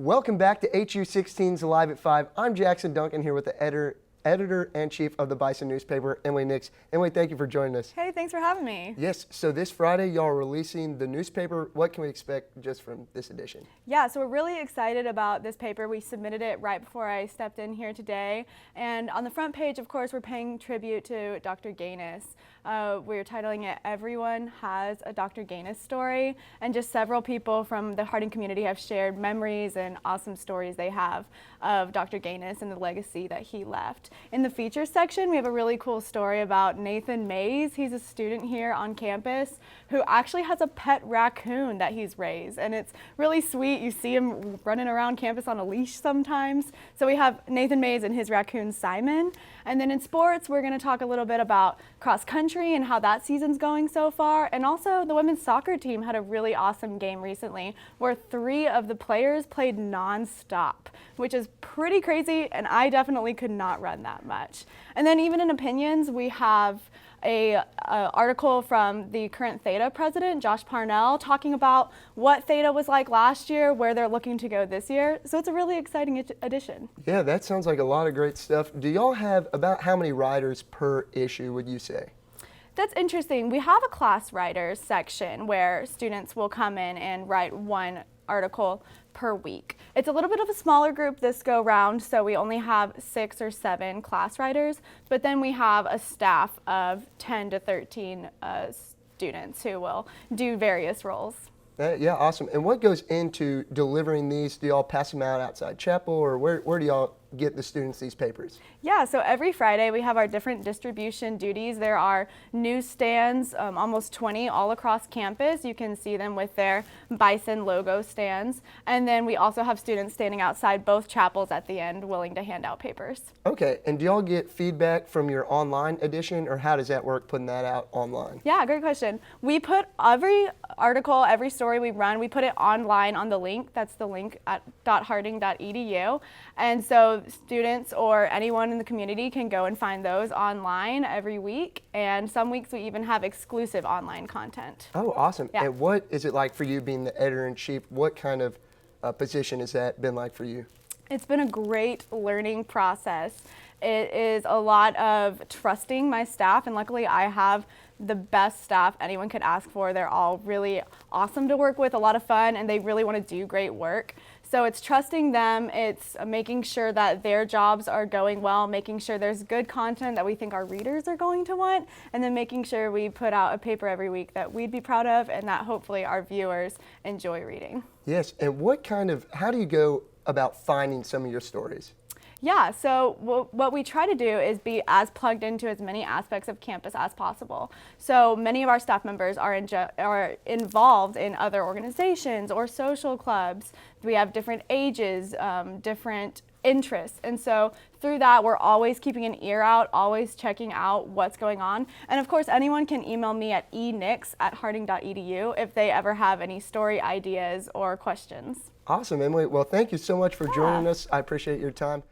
Welcome back to HU16's Live at 5. I'm Jackson Duncan here with the editor-in-chief of the Bison newspaper, Emily Nix. Emily, thank you for joining us. Hey, thanks for having me. Yes, so this Friday y'all are releasing the newspaper. What can we expect just from this edition? Yeah, so we're really excited about this paper. We submitted it right before I stepped in here today. And on the front page, of course, we're paying tribute to Dr. Gaines. We're titling it Everyone Has a Dr. Gaines Story. And just several people from the Harding community have shared memories and awesome stories they have of Dr. Gaines and the legacy that he left. In the features section, we have a really cool story about Nathan Mays. He's a student here on campus who actually has a pet raccoon that he's raised. And it's really sweet. You see him running around campus on a leash sometimes. So we have Nathan Mays and his raccoon, Simon. And then in sports, we're going to talk a little bit about cross country and how that season's going so far. And also the women's soccer team had a really awesome game recently where 3 of the players played nonstop, which is pretty crazy. And I definitely could not run that much. And then even in opinions, we have a article from the current Theta president, Josh Parnell, talking about what Theta was like last year, where they're looking to go this year. So it's a really exciting edition. Yeah, that sounds like a lot of great stuff. Do y'all have about how many writers per issue, would you say? That's interesting. We have a class writers section where students will come in and write 1 article per week. It's a little bit of a smaller group this go round, so we only have 6 or 7 class writers, but then we have a staff of 10 to 13 students who will do various roles. Yeah, awesome. And what goes into delivering these? Do y'all pass them out outside chapel, or where do y'all get the students these papers? Yeah, so every Friday we have our different distribution duties. There are newsstands, almost 20 all across campus. You can see them with their Bison logo stands. And then we also have students standing outside both chapels at the end willing to hand out papers. Okay, and do y'all get feedback from your online edition, or how does that work, putting that out online? Yeah, great question. We put every article, every story we run, we put it online on the link. That's the link at .harding.edu. And so students or anyone in the community can go and find those online every week. And some weeks we even have exclusive online content. Oh, awesome. Yeah. And what is it like for you being the editor-in-chief? What kind of position has that been like for you? It's been a great learning process. It is a lot of trusting my staff, and luckily I have the best staff anyone could ask for. They're all really awesome to work with, a lot of fun, and they really want to do great work. So it's trusting them, it's making sure that their jobs are going well, making sure there's good content that we think our readers are going to want, and then making sure we put out a paper every week that we'd be proud of and that hopefully our viewers enjoy reading. Yes, and how do you go about finding some of your stories? Yeah, so what we try to do is be as plugged into as many aspects of campus as possible. So many of our staff members are involved in other organizations or social clubs. We have different ages, different interests. And so through that, we're always keeping an ear out, always checking out what's going on. And of course, anyone can email me at enix@harding.edu if they ever have any story ideas or questions. Awesome, Emily. Well, thank you so much for joining us. I appreciate your time.